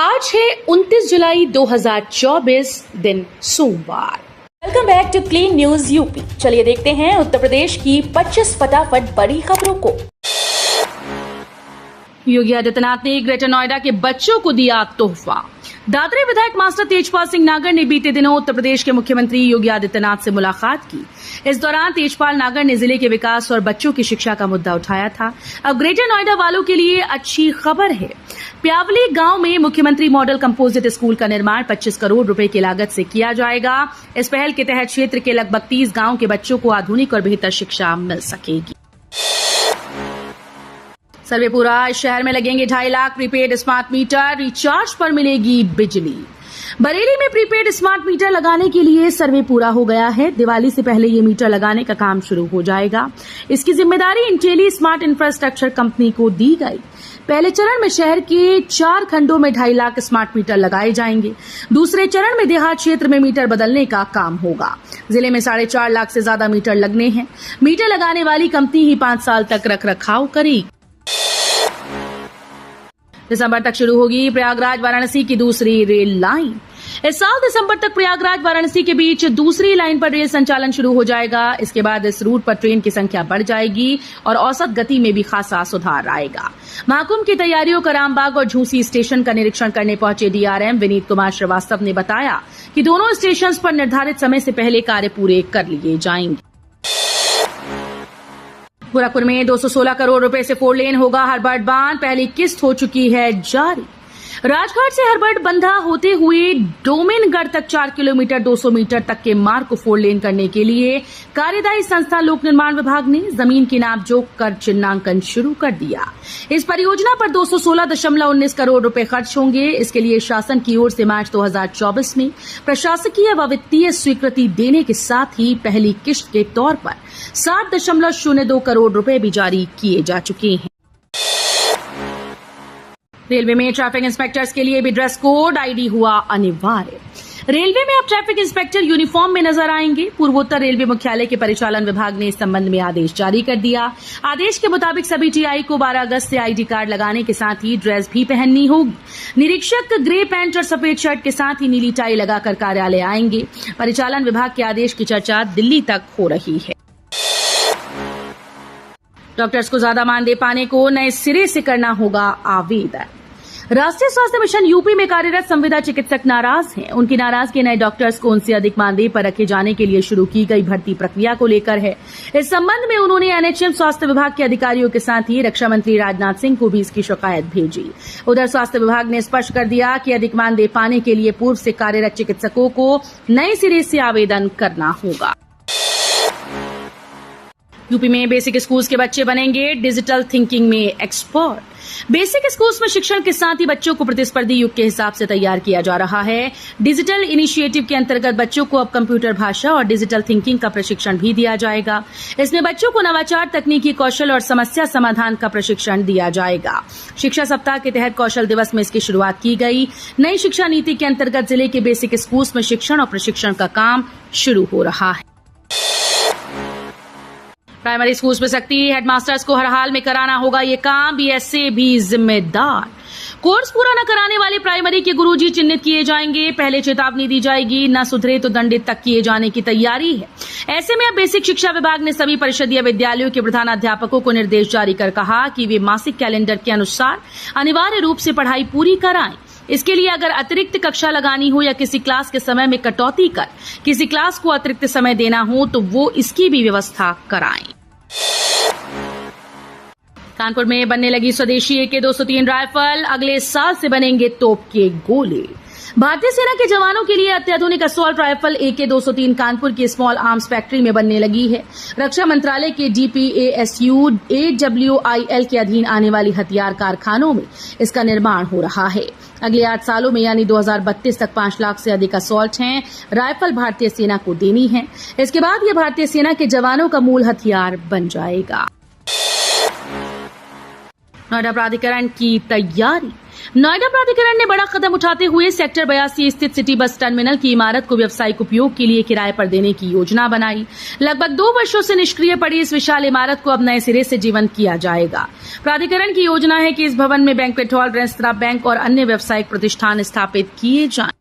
आज है 29 जुलाई 2024 दिन सोमवार। Welcome back to Clean News UP. चलिए देखते हैं उत्तर प्रदेश की 25 फटाफट बड़ी खबरों को। योगी आदित्यनाथ ने ग्रेटर नोएडा के बच्चों को दिया तोहफा। दादरी विधायक मास्टर तेजपाल सिंह नागर ने बीते दिनों उत्तर प्रदेश के मुख्यमंत्री योगी आदित्यनाथ से मुलाकात की। इस दौरान तेजपाल नागर ने जिले के विकास और बच्चों की शिक्षा का मुद्दा उठाया था। अब ग्रेटर नोएडा वालों के लिए अच्छी खबर है। प्यावली गांव में मुख्यमंत्री मॉडल कंपोजिट स्कूल का निर्माण 25 करोड़ रुपए की लागत से किया जाएगा। इस पहल के तहत क्षेत्र के लगभग 30 गांव के बच्चों को आधुनिक और बेहतर शिक्षा मिल सकेगी। सर्वेपुरा शहर में लगेंगे 2.5 lakh prepaid smart meter, recharge पर मिलेगी बिजली। बरेली में प्रीपेड स्मार्ट मीटर लगाने के लिए सर्वे पूरा हो गया है। दिवाली से पहले ये मीटर लगाने का काम शुरू हो जाएगा। इसकी जिम्मेदारी इंटेली स्मार्ट इंफ्रास्ट्रक्चर कंपनी को दी गई। पहले चरण में शहर के 4 खंडों में 2.5 लाख स्मार्ट मीटर लगाए जाएंगे। दूसरे चरण में देहात क्षेत्र में मीटर बदलने का काम होगा। जिले में 4.5 लाख से ज्यादा मीटर लगने हैं। मीटर लगाने वाली कंपनी ही 5 साल तक रखरखाव करेगी। दिसंबर तक शुरू होगी प्रयागराज वाराणसी की दूसरी रेल लाइन। इस साल दिसंबर तक प्रयागराज वाराणसी के बीच दूसरी लाइन पर रेल संचालन शुरू हो जाएगा। इसके बाद इस रूट पर ट्रेन की संख्या बढ़ जाएगी और औसत गति में भी खासा सुधार आएगा। महाकुंभ की तैयारियों का रामबाग और झूसी स्टेशन का निरीक्षण करने पहुंचे डीआरएम विनीत कुमार श्रीवास्तव ने बताया कि दोनों स्टेशन पर निर्धारित समय से पहले कार्य पूरे कर लिए जाएंगे। गोरखपुर में 216 करोड़ रुपए से 4 लेन होगा हरबर्ट बांध। पहली किस्त हो चुकी है जारी। राजघाट से हरबर्ट बंधा होते हुए डोमेनगढ़ तक 4 किलोमीटर 200 मीटर तक के मार्ग को 4 लेन करने के लिए कार्यदायी संस्था लोक निर्माण विभाग ने जमीन की नाप जोख कर चिन्हांकन शुरू कर दिया। इस परियोजना पर 216.19 करोड़ रुपए खर्च होंगे। इसके लिए शासन की ओर से मार्च 2024 में प्रशासकीय व वित्तीय स्वीकृति देने के साथ ही पहली किश्त के तौर पर 7.02 करोड़ रुपए भी जारी किए जा चुके हैं। रेलवे में ट्रैफिक इंस्पेक्टर्स के लिए भी ड्रेस कोड आईडी हुआ अनिवार्य। रेलवे में अब ट्रैफिक इंस्पेक्टर यूनिफॉर्म में नजर आएंगे। पूर्वोत्तर रेलवे मुख्यालय के परिचालन विभाग ने इस संबंध में आदेश जारी कर दिया। आदेश के मुताबिक सभी टीआई को 12 अगस्त से आईडी कार्ड लगाने के साथ ही ड्रेस भी पहननी होगी। निरीक्षक ग्रे पैंट और सफेद शर्ट के साथ ही नीली टाई लगाकर कार्यालय आएंगे। परिचालन विभाग के आदेश की चर्चा दिल्ली तक हो रही है। डॉक्टर्स को ज्यादा मानदेय पाने को नए सिरे से करना होगा आवेदन। राष्ट्रीय स्वास्थ्य मिशन यूपी में कार्यरत संविदा चिकित्सक नाराज हैं। उनकी नाराजगी नए डॉक्टर्स को उनसे अधिक मानदेय पर रखे जाने के लिए शुरू की गई भर्ती प्रक्रिया को लेकर है। इस संबंध में उन्होंने एनएचएम स्वास्थ्य विभाग के अधिकारियों के साथ ही रक्षा मंत्री राजनाथ सिंह को भी इसकी शिकायत भेजी। उधर स्वास्थ्य विभाग ने स्पष्ट कर दिया कि अधिक मानदेय पाने के लिए पूर्व से कार्यरत चिकित्सकों को नए सिरे से आवेदन करना होगा। यूपी में बेसिक स्कूल्स के बच्चे बनेंगे डिजिटल थिंकिंग में एक्सपर्ट। बेसिक स्कूल्स में शिक्षण के साथ ही बच्चों को प्रतिस्पर्धी युग के हिसाब से तैयार किया जा रहा है। डिजिटल इनिशिएटिव के अंतर्गत बच्चों को अब कंप्यूटर भाषा और डिजिटल थिंकिंग का प्रशिक्षण भी दिया जाएगा। इसमें बच्चों को नवाचार, तकनीकी कौशल और समस्या समाधान का प्रशिक्षण दिया जाएगा। शिक्षा सप्ताह के तहत कौशल दिवस में इसकी शुरुआत की गई। नई शिक्षा नीति के अंतर्गत जिले के बेसिक स्कूल्स में शिक्षण और प्रशिक्षण का काम शुरू हो रहा है। प्राइमरी स्कूल्स में सख्ती, हेडमास्टर्स को हर हाल में कराना होगा ये काम, बीएसए भी जिम्मेदार। कोर्स पूरा न कराने वाले प्राइमरी के गुरुजी चिन्हित किए जाएंगे। पहले चेतावनी दी जाएगी, न सुधरे तो दंडित तक किए जाने की तैयारी है। ऐसे में अब बेसिक शिक्षा विभाग ने सभी परिषदीय विद्यालयों के प्रधानाध्यापकों को निर्देश जारी कर कहा कि वे मासिक कैलेंडर के अनुसार अनिवार्य रूप से पढ़ाई पूरी कराएं। इसके लिए अगर अतिरिक्त कक्षा लगानी हो या किसी क्लास के समय में कटौती कर किसी क्लास को अतिरिक्त समय देना हो तो वो इसकी भी व्यवस्था कराएं। कानपुर में बनने लगी स्वदेशी AK-203 राइफल, अगले साल से बनेंगे तोप के गोले। भारतीय सेना के जवानों के लिए अत्याधुनिक असॉल्ट राइफल AK-203 कानपुर की स्मॉल आर्म्स फैक्ट्री में बनने लगी है। रक्षा मंत्रालय के DPASU AWIL के अधीन आने वाली हथियार कारखानों में इसका निर्माण हो रहा है। अगले 8 सालों में यानी 2032 तक 5 लाख से अधिक असॉल्ट हैं राइफल भारतीय सेना को देनी है। इसके बाद यह भारतीय सेना के जवानों का मूल हथियार बन जाएगा। नोएडा प्राधिकरण की तैयारी। नोएडा प्राधिकरण ने बड़ा कदम उठाते हुए सेक्टर 82 स्थित सिटी बस टर्मिनल की इमारत को व्यावसायिक उपयोग के लिए किराए पर देने की योजना बनाई। लगभग 2 वर्षों से निष्क्रिय पड़ी इस विशाल इमारत को अब नए सिरे से जीवंत किया जाएगा। प्राधिकरण की योजना है कि इस भवन में बैंक्वेट हॉल, रेस्तरां, बैंक और अन्य व्यावसायिक प्रतिष्ठान स्थापित किए जाएं।